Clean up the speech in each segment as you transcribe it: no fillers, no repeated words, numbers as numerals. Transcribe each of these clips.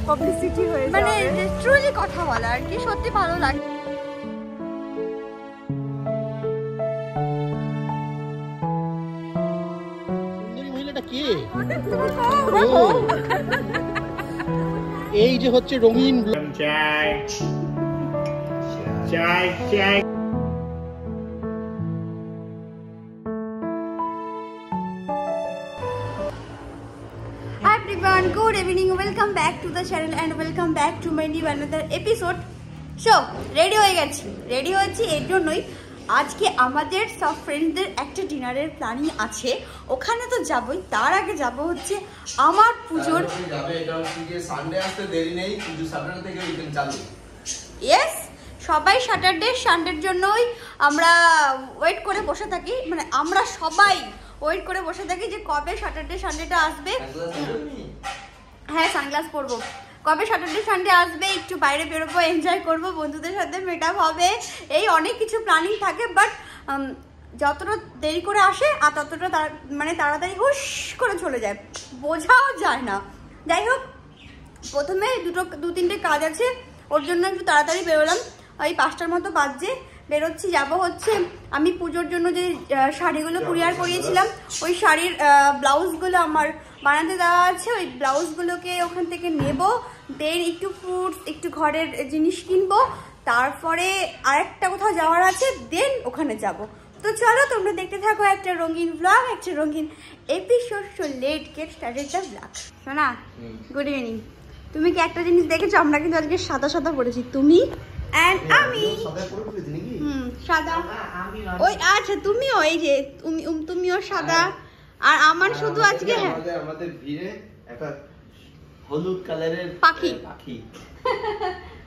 Publicity হয়ে যাবে, মানে ট্রুলি কথা বলা আর কি, সত্যি ভালো লাগে। সুন্দরী মহিলাটা কে? এই যে হচ্ছে রঙিন চাই চাই চাই। Hi everyone, good evening, welcome back to the channel and welcome back to my new another episode. So, ready হয়ে গেছি, রেডি হয়েছি এর জন্যই আজকে আমাদের সব ফ্রেন্ডদের একটা ডিনারের প্ল্যানিং আছে, ওখানে তো যাবই। তার আগে যাব হচ্ছে আমার পুজোর যাবে, এটা হচ্ছে যে সানডে আসতে দেরি নেই, পুজো স্যাটারডে থেকে উইকেন্ড চালু। ইয়েস, সবাই স্যাটারডে সানডের জন্যই আমরা ওয়েট করে বসে থাকি, মানে আমরা সবাই ওয়েট করে বসে থাকি যে কবে স্যাটারডে সানডেটা আসবে। হ্যাঁ, সানগ্লাস পরবো, কবে স্যাটারডে সানডে আসবে, একটু বাইরে বেরোবো, এনজয় করবো, বন্ধুদের সাথে মেট আপ হবে, এই অনেক কিছু প্ল্যানিং থাকে। বাট যতটা দেরি করে আসে আর ততটা মানে তাড়াতাড়ি হুশ করে চলে যায়, বোঝাও যায় না। যাই হোক, প্রথমে দু তিনটে কাজ আছে, ওর জন্য একটু তাড়াতাড়ি বেরোলাম, ওই 5টার মতো বাজছে, বেরোচ্ছি। যাব হচ্ছে আমি পুজোর জন্য যে শাড়িগুলো কুরিয়ার করিয়েছিলাম, ওই শাড়ির ব্লাউজগুলো আমার বানাতে দেওয়া আছে, ওই ব্লাউজগুলোকে ওখান থেকে নেব, দেন একটু ফ্রুটস, একটু ঘরের জিনিস কিনবো, তারপরে আরেকটা কোথাও যাওয়ার আছে, দেন ওখানে যাব। তো চলো তোমরা দেখতে থাকো একটা রঙিন ব্লগ, একটা রঙিন episode. So late get started the blog. শোনা, গুড ইভিনিং। তুমি কি একটা জিনিস দেখেছো, আমরা কিন্তু আজকে সাদা সাদা পড়েছি, তুমি and আমি সাদা, ওই আচ্ছা তুমিও, এই যে তুমিও সাদা, আর আমার শুধু আজকে হ্যাঁ আমাদের ভিড়ে একটা হলুদ কালারের পাখি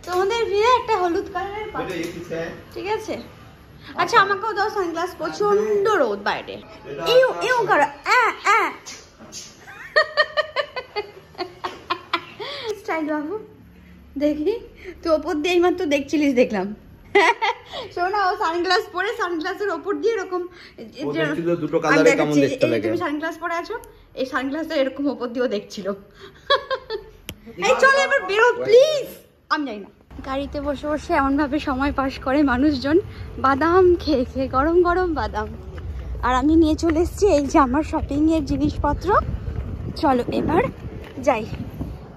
তোমাদের ভিড়ে একটা হলুদ কালারের পাখি, ঠিক আছে। আচ্ছা আমাকেও দাও সানগ্লাস, প্রচন্ড রোদ বাইরে। ইউ ইউ করো স্টাইল বাবু, দেখি তুই ওপর দিয়ে এইমাত্র দেখছিলিস, দেখলাম। শোনা, ও সানগ্লাস পরে সানগ্লাসের ওপর দিয়ে এরকম দুটো কালারে কেমন দেখতে লাগে। তুমি সানগ্লাস পরে আছো, এই সানগ্লাসটা এরকম ওপর দিয়েও দেখছিল। এই চলো এবার বেরো প্লিজ। আমি যাই না। গাড়িতে বসে বসে এমন ভাবে সময় পাস করে মানুষজন, বাদাম খেয়ে খেয়ে, গরম গরম বাদাম। আর আমি নিয়ে চলে এসেছি এই যে আমার শপিং এর জিনিসপত্র। চলো এবার যাই।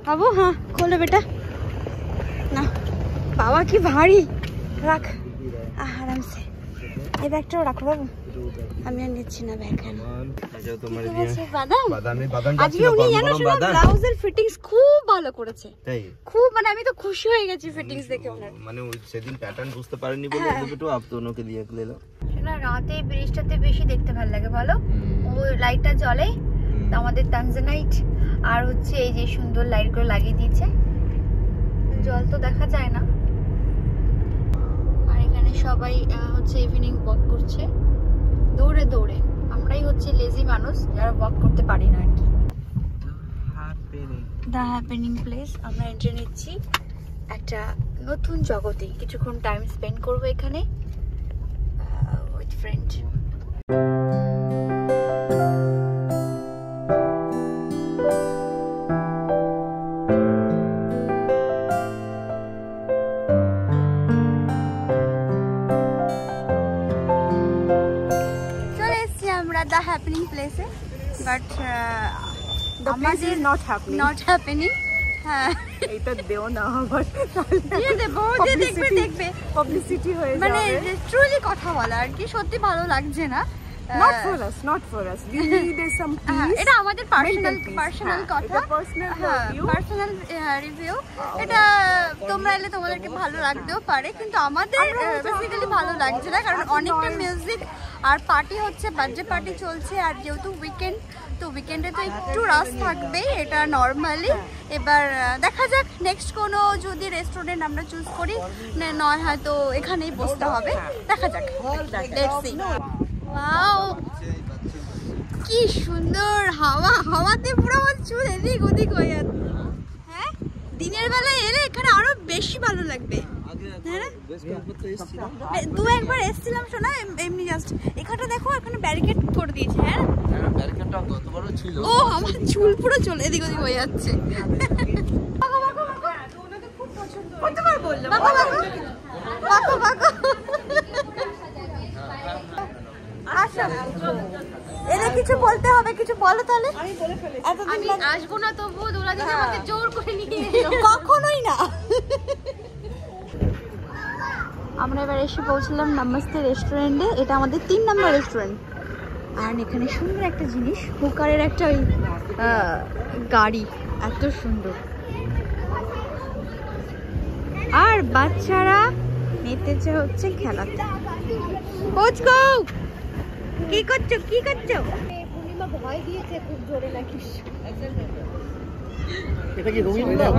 বাবু হ্যাঁ খোলো বেটা, না বাবা কি ভারী, রাখ আরামসে। এই ব্যাগটাও রাখো বাবু, আমি আর নিচ্ছি না ব্যাগ। আজকে উনি জানো ব্লাউজের ফিটিংস খুব ভালো করেছে, খুব, মানে আমি তো খুশি হয়ে গেছি ফিটিংস দেখে ওনার। মানে ওই সেদিন প্যাটার্ন বুঝতে পারেনি বলে একটু আপতনকে দিয়ে গেল। শোনা, রাতে ব্রিজটাতে বেশি দেখতে ভালো লাগে বলো, ওই লাইটটা জ্বলে, আমাদের তানজানাইট, আর হচ্ছে এই যে সুন্দর লাইটগুলো লাগিয়ে দিয়েছে, জল তো দেখা যায় না। আর এখানে সবাই হচ্ছে ইভিনিং ওয়াক করছে দৌড়ে দৌড়ে, আমরাই হচ্ছে লেজি মানুষ যারা ওয়াক করতে পারি না আর কি। দ্য হ্যাপেনিং প্লেস, আমরা এন্ট্রি নিচ্ছি একটা নতুন জগতে, কিছুক্ষণ টাইম স্পেন্ড করবো এখানে with friend. The happening place, but the place is not happening. হ্যাঁ এটা দেও না আবার, দিয়ে দেবো, দেখবে দেখবে পাবলিসিটি হয়ে যাবে, মানে ট্রুলি কথা বলা আর কি, সত্যি ভালো লাগছে না। not for us we need some peace, এটা আমাদের পার্সোনাল কথা, পার্সোনাল রিভিউ। এটা তোমরা এলে তোমাদেরকে ভালো লাগতেও পারে, কিন্তু আমাদের বেসিক্যালি ভালো লাগছে না, কারণ অনেকটা মিউজিক আর পার্টি হচ্ছে, বার্থডে পার্টি চলছে, আর যেহেতু উইকেন্ড, তো উইকেন্ডে তো একটু রাশ থাকবে, এটা নর্মালি। এবার দেখা যাক নেক্সট কোনো যদি রেস্টুরেন্ট আমরা চুজ করি, নয় হয়তো এখানেই বসতে হবে, দেখা যাক, লেটস সি। ওয়াও কি সুন্দর হাওয়া, হাওয়াতে পুরো আমার চুল এদিক ওদিক হয়ে যাচ্ছে। হ্যাঁ, দিনের বেলায় এলে এখানে আরো বেশি ভালো লাগবে। দু একবার এসেছিলাম শোনা, এমনি জাস্ট এখানটা দেখো, এখানে ব্যারিকেড করে দিয়েছে। হ্যাঁ ও আমার চুল পুরো চলে এদিক ওদিক হয়ে যাচ্ছে। কিছু বলতে হবে, কিছু বলো তাহলে। আমি আসবো না তবুও দোলা দিদি আমাকে জোর করে নিয়ে এলো। কখনোই না। আমরা এবার এসে পৌঁছলাম নমস্তে রেস্টুরেন্টে। এটা আমাদের 3 নম্বর রেস্টুরেন্ট। আর এখানে সুন্দর একটা জিনিস, হুকারের একটা ওই গাড়ি, এত সুন্দর। আর বাচ্চারা মেতেছে হচ্ছে খেলাতে। কি করছো কি করছো? পূর্ণিমা ভয় দিয়েছে খুব জোরে নাকি। এটা কি রঙিন ব্লগ?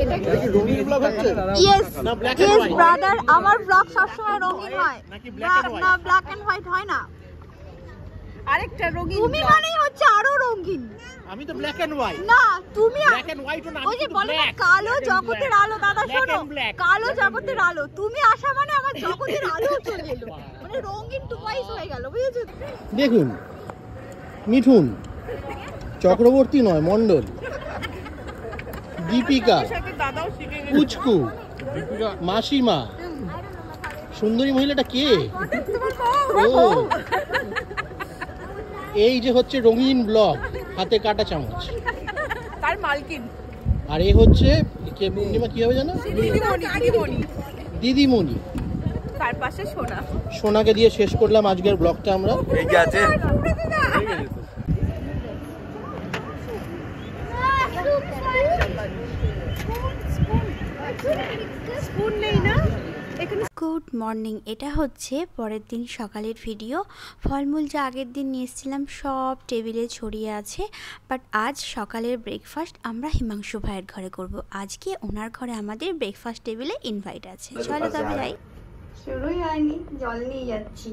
এটা কি রঙিন ব্লগ হচ্ছে? ইয়েস না black and yes white? Brother, আমার ব্লগ সবসময় রঙিন হয়। নাকি ব্ল্যাক এন্ড না, হোয়াইট? ব্ল্যাক এন্ড হোয়াইট হয় না। আরেকটা রঙিন তুমি মানেই হচ্ছে আরো রঙিন। আমি তো ব্ল্যাক এন্ড হোয়াইট। না তুমি ব্ল্যাক এন্ড হোয়াইট না, ওই আমি যে তো বলে না ব্ল্যাক। কালো জগতের আলো। দাদা Black শোনো, and black. কালো জগতের আলো, তুমি আসা মানে আমার জগতের আলো চলে এলো, মানে রঙিন টুয়াইস হয়ে গেল, বুঝেছো? দেখুন, মিঠুন চক্রবর্তী নয়, মন্ডল, দীপিকা, পুচকু, মাসিমা, সুন্দরী মহিলাটা কে? ও, এই যে হচ্ছে রঙিন ব্লগ, হাতে কাটা চামচ, তার মালকিন আর এ হচ্ছে কে? পূর্ণিমা কি হবে জানো? দিদিমণি। তার পাশে সোনা। সোনাকে দিয়ে শেষ করলাম আজকের ব্লগটা আমরা। স্পুন নেই না এখানে। গুড মর্নিং, এটা হচ্ছে পরের দিন সকালের ভিডিও। ফলমূল যা আগের দিন নিয়ে এসেছিলাম সব টেবিলে ছড়িয়ে আছে, বাট আজ সকালের ব্রেকফাস্ট আমরা হিমাংশু ভাইয়ের ঘরে করব। আজকে ওনার ঘরে আমাদের ব্রেকফাস্ট টেবিলে ইনভাইট আছে। চলো তবে যাই। শুরুই হয়নি, জল নিয়ে যাচ্ছি।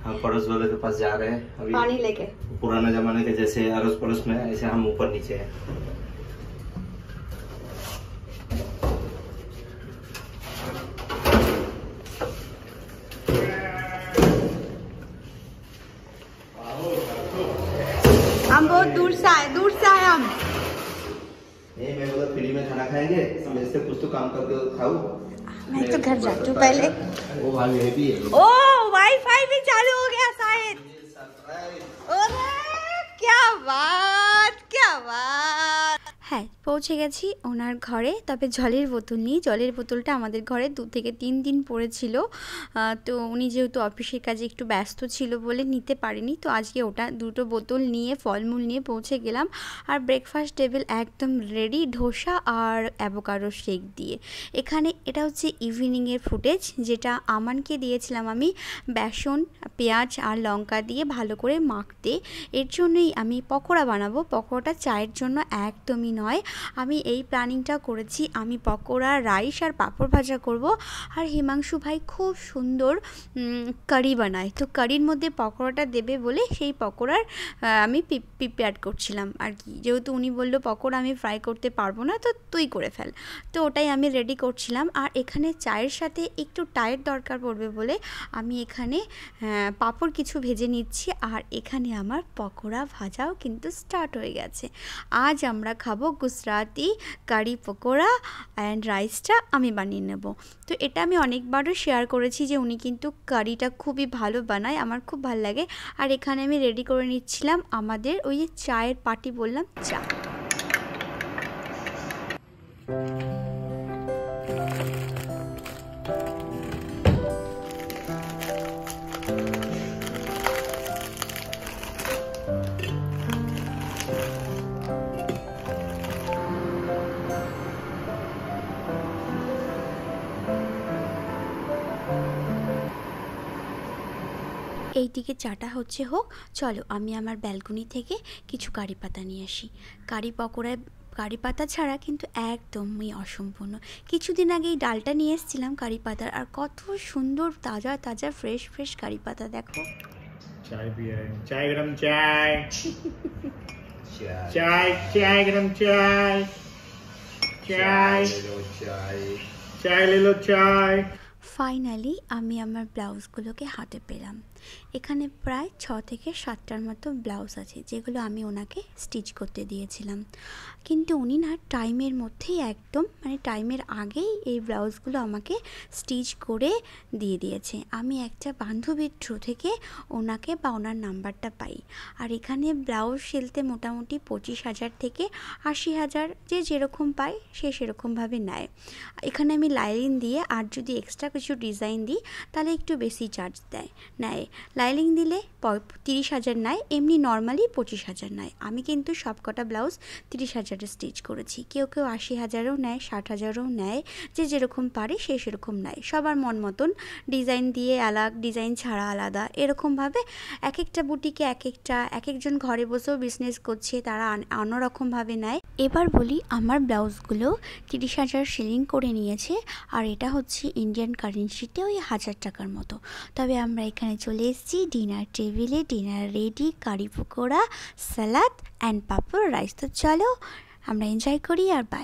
हम पड़ोस वाले के पास जा रहे हैं अभी। पानी लेके। पुराने जमाने के जैसे अड़ोस पड़ोस में, ऐसे हम ऊपर नीचे हैं। हम बहुत दूर से आए हम। नहीं, मैं बोला फ्री में खाना खाएंगे, मैं से कुछ तो काम करके खाऊं। मैं तो घर जाती हूँ पहले। वो भाई ये भी है। ओ वाईफाई भी चालू हो गया शायद। अरे क्या बात, क्या बात। হ্যাঁ, পৌঁছে গেছি ওনার ঘরে। তবে জলের বোতল নিই। জলের বোতলটা আমাদের ঘরে 2 থেকে 3 দিন পড়েছিল, তো উনি যেহেতু অফিসের কাজে একটু ব্যস্ত ছিল বলে নিতে পারিনি, তো আজকে ওটা 2টো বোতল নিয়ে ফলমূল নিয়ে পৌঁছে গেলাম। আর ব্রেকফাস্ট টেবিল একদম রেডি, ধোসা আর অ্যাভোকাডো শেক দিয়ে। এখানে এটা হচ্ছে ইভিনিংয়ের ফুটেজ, যেটা আমানকে দিয়েছিলাম আমি বেসন, পেঁয়াজ আর লঙ্কা দিয়ে ভালো করে মাখতে। এর জন্যই আমি পকোড়া বানাবো। পকোড়াটা চায়ের জন্য একদমই নয়, আমি এই প্ল্যানিংটা করেছি। আমি পকোড়া, রাইস আর পাঁপড় ভাজা করব। আর হিমাংশু ভাই খুব সুন্দর কারি বানায়, তো কারির মধ্যে পকোড়াটা দেবে বলে সেই পকোড়ার আমি প্রিপেয়ার করছিলাম আর কি। যেহেতু উনি বললো পকোড়া আমি ফ্রাই করতে পারবো না, তো তুই করে ফেল, তো ওটাই আমি রেডি করছিলাম। আর এখানে চায়ের সাথে একটু টাইট দরকার পড়বে বলে আমি এখানে পাঁপড় কিছু ভেজে নিচ্ছি। আর এখানে আমার পকোড়া ভাজাও কিন্তু স্টার্ট হয়ে গেছে। আজ আমরা খাবো গুজরাটি কারি পকোড়া অ্যান্ড রাইসটা আমি বানিয়ে নেব। তো এটা আমি অনেকবারও শেয়ার করেছি যে উনি কিন্তু কারিটা খুবই ভালো বানায়, আমার খুব ভালো লাগে। আর এখানে আমি রেডি করে নিচ্ছিলাম আমাদের ওই যে চায়ের পার্টি বললাম, চা। এইদিকে চাটা হচ্ছে হোক, চলো আমি আমার ব্যালকনি থেকে কিছু কারি পাতা নিয়ে আসি। কারি পকোড়ায় কারি পাতা ছাড়া কিন্তু একদমই অসম্পূর্ণ। কিছুদিন আগেই ডালটা নিয়ে এসেছিলাম কারি পাতার, আর কত সুন্দর তাজা তাজা ফ্রেশ ফ্রেশ কারি পাতা। দেখো चाय पिया है, चाय गरम चाय, चाय चाय गरम चाय, चाय चाय ले लो चाय। ফাইনালি আমি আমার ব্লাউজগুলোকে হাতে পেলাম। এখানে প্রায় 6 থেকে 7টার মতো ব্লাউজ আছে, যেগুলো আমি ওনাকে স্টিচ করতে দিয়েছিলাম। কিন্তু উনি না টাইমের মধ্যেই একদম মানে টাইমের আগেই এই ব্লাউজগুলো আমাকে স্টিচ করে দিয়ে দিয়েছে। আমি একটা বান্ধবীর থ্রু থেকে ওনাকে বা ওনার নাম্বারটা পাই। আর এখানে ব্লাউজ সিলতে মোটামুটি 25,000 থেকে 80,000 যে যেরকম পায় সে সেরকমভাবে নেয়। এখানে আমি লাইলিং দিয়ে আর যদি এক্সট্রা কিছু ডিজাইন দিই তাহলে একটু বেশি চার্জ নেয়। লাইলিং দিলে 30,000 নেয়, এমনি নর্মালি 25,000 নেয়। আমি কিন্তু সব কটা ব্লাউজ 30,000-এ স্টিচ করেছি। কেউ 80,000-ও নেয়, 60,000-ও নেয়, যে যেরকম পারে সে সেরকম নেয়। সবার মন মতন ডিজাইন দিয়ে আলাদা, ডিজাইন ছাড়া আলাদা, এরকমভাবে এক একটা বুটিকে এক একজন ঘরে বসেও বিজনেস করছে, তারা অন্যরকমভাবে নেয়। এবার বলি, আমার ব্লাউজগুলো 30,000 সেলিং করে নিয়েছে, আর এটা হচ্ছে ইন্ডিয়ান কারেন্সিতে ওই 1,000 টাকার মতো। তবে আমরা এখানে চলে এসেছি ডিনার টেবিলে, dinner ready, curry pakora, salad and papad, rice. তো চলো আমরা এনজয় করি আর বাই।